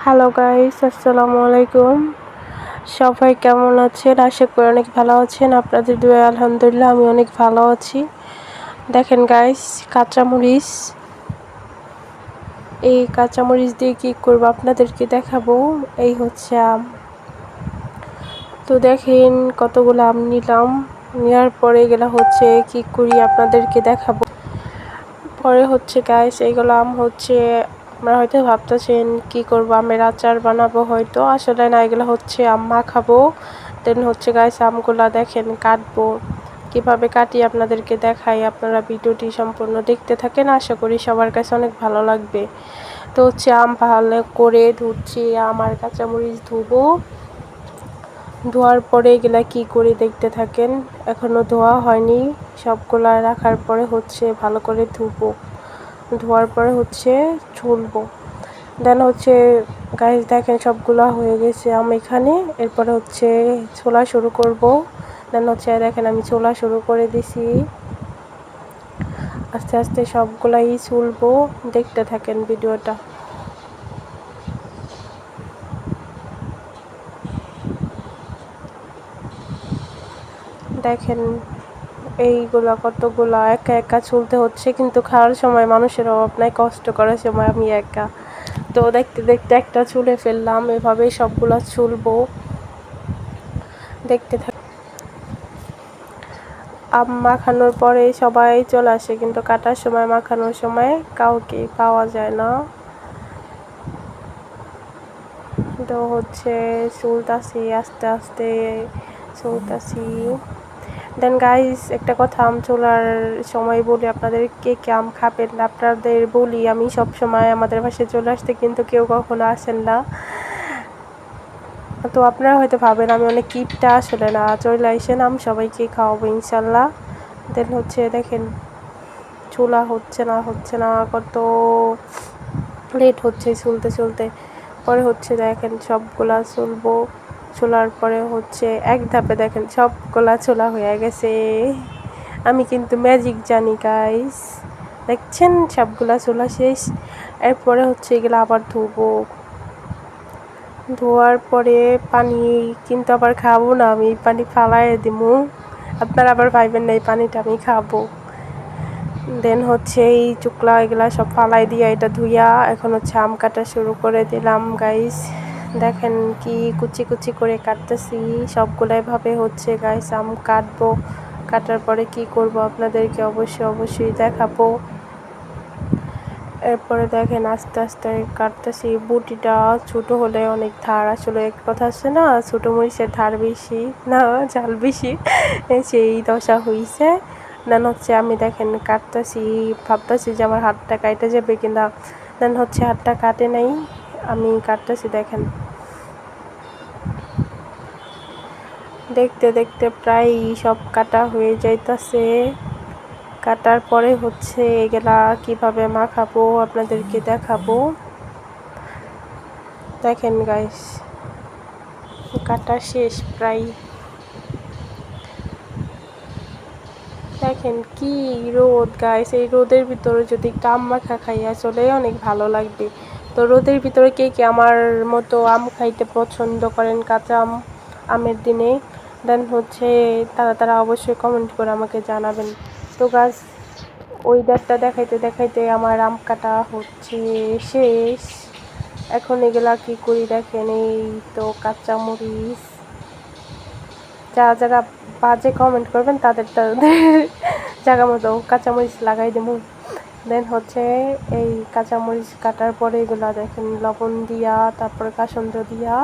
Hello guys, আসসালামু আলাইকুম। সবাই কেমন আছেন? আশা করি অনেক ভালো আছেন। আপনাদের দোয়ায় আলহামদুলিল্লাহ আমি অনেক ভালো আছি। দেখেন গাইস, কাঁচামরিচ, এই কাঁচামরিচ দিয়ে কি করব আপনাদেরকে দেখাবো। এই হচ্ছে আম। তো দেখেন কতগুলো আম নিলাম, নেওয়ার পরে এগুলা হচ্ছে কি করি আপনাদেরকে দেখাবো। পরে হচ্ছে গাইস, এইগুলো আম হচ্ছে আপনারা হয়তো ভাবতেছেন কি করব, আমের আচার বানাবো হয়তো, আসলে না, এগুলো হচ্ছে আম মাখাবো। দেন হচ্ছে গাইস, আমগুলা দেখেন কাটবো, কিভাবে কাটি আপনাদেরকে দেখাই। আপনারা ভিডিওটি সম্পূর্ণ দেখতে থাকেন, আশা করি সবার কাছে অনেক ভালো লাগবে। তো হচ্ছে আম ভালো করে ধুচ্ছি, আম আর কাঁচামরিচ ধুবো। ধোয়ার পরে এগুলা কি করে দেখতে থাকেন। এখনো ধোয়া হয়নি, সবগুলা রাখার পরে হচ্ছে ভালো করে ধুবো। ধোয়ার পরে হচ্ছে ছুলবো। দেন হচ্ছে গাইস দেখেন সবগুলা হয়ে গেছে আম এখানে। এরপরে হচ্ছে ছোলা শুরু করব। দেন হচ্ছে দেখেন আমি ছোলা শুরু করে দিছি, আস্তে আস্তে সবগুলাই ছুলবো। দেখতে থাকেন ভিডিওটা। দেখেন এইগুলা কতগুলা একা একা ছুলতে হচ্ছে, কিন্তু খাওয়ার সময় মানুষের অভাব নাই, কষ্ট করার সময় আমি একা। তো দেখতে দেখতে একটা ছুলে ফেললাম, এভাবে সবগুলা ছুলবো। দেখতে থাক। আম মাখানোর পরে সবাই চলে আসে, কিন্তু কাটার সময় মাখানোর সময় কাউকে পাওয়া যায় না। তো হচ্ছে চুলতাছি, আস্তে আস্তে চুলতাছি। দেন গাইস একটা কথা, আম চুলার সময় বলি আপনাদের, কে কে আম খাবেন আপনাদের বলি। আমি সব সময় আমাদের পাশে চলে আসতে, কিন্তু কেউ কখনো আসেন না। তো আপনারা হয়তো ভাবেন আমি অনেক কিপটা, আসলে না, চলে আসেন, আম সবাইকে খাওয়াবো ইনশাল্লাহ। দেন হচ্ছে দেখেন চুলা হচ্ছে না কত লেট হচ্ছে চুলতে চুলতে। পরে হচ্ছে দেখেন সবগুলা চুলবো। চুলার পরে হচ্ছে এক ধাপে দেখেন সবগুলা চুলা হয়ে গেছে। আমি কিন্তু ম্যাজিক জানি গাইস। দেখছেন সবগুলা চুলা শেষ। এরপরে হচ্ছে এগুলো আবার ধুবো। ধোয়ার পরে পানি কিন্তু আবার খাবো না, আমি পানি ফালাই দিমু। আপনারা আবার ভাইবেন না এই পানিটা আমি খাবো। দেন হচ্ছে এই চুকলা এগুলা সব ফালাই দিয়া এটা ধুইয়া এখন হচ্ছে আম কাটা শুরু করে দিলাম গাইস। দেখেন কি কুচি কুচি করে কাটতেছি, সবগুলাই ভাবে হচ্ছে গাইস আম কাটবো। কাটার পরে কি করব আপনাদেরকে অবশ্যই দেখাবো। এরপরে দেখেন আস্তে আস্তে কাটতেছি। বুটিটা ছোট হলে অনেক ধার, আসলে এক কথা আছে না, ছোট মরিচের ধার বেশি না ঝাল বেশি, সেই দশা হইছে। দেন হচ্ছে আমি দেখেন কাটতেছি, ভাবতেছি যে আমার হাতটা কাটে যাবে কিনা। দেন হচ্ছে হাতটা কাটে নাই, আমি কাটতেছি দেখেন। দেখতে দেখতে প্রায় সব কাটা হয়ে যাইতাছে। কাটার পরে হচ্ছে এগুলা কিভাবে মাখাবো আপনাদেরকে দেখাবো। দেখেন গাইস কাটা শেষ প্রায়। দেখেন কি রোদ গাইস, এই রোদের ভিতরে যদি একটু আম মাখা খাই আসলে অনেক ভালো লাগবে। তো রোদের ভিতরে কে কে আমার মতো আম খাইতে পছন্দ করেন কাঁচা আমের দিনে, দেন হচ্ছে তারা অবশ্যই কমেন্ট করে আমাকে জানাবেন। তো গাছ ওয়েদারটা দেখাইতে দেখাইতে আমার আম কাটা হচ্ছে শেষ। এখন এগুলা কি করি দেখেন, এই তো কাঁচামরিচ, যারা যারা বাজে কমেন্ট করবেন তাদের জায়গা মতো কাঁচামরিচ লাগাই দেবো। দেন হচ্ছে এই কাঁচামরিচ কাটার পরে এগুলা দেখেন লবণ দিয়া তারপরে কাসুন্দ দিয়া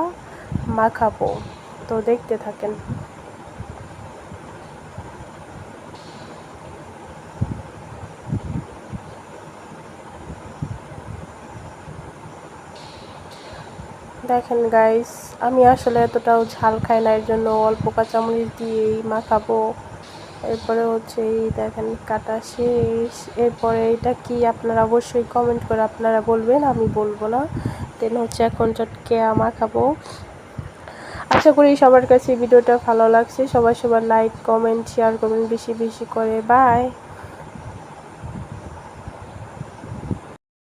মাখাবো। তো দেখতে থাকেন। দেখেন গাইস আমি আসলে এতটাও ঝাল খাই না, এর জন্য অল্প কাঁচামরিচ দিয়েই মাখাবো। এরপরে হচ্ছে এই দেখেন কাটা শেষ। এরপরে এটা কি আপনারা অবশ্যই কমেন্ট করে আপনারা বলবেন, আমি বলবো না। দেন হচ্ছে এখন চটকে মাখাবো। আশা করি সবার কাছে ভিডিওটা ভালো লাগছে। সবাই সবার লাইক কমেন্ট শেয়ার করবেন বেশি বেশি করে। বাই।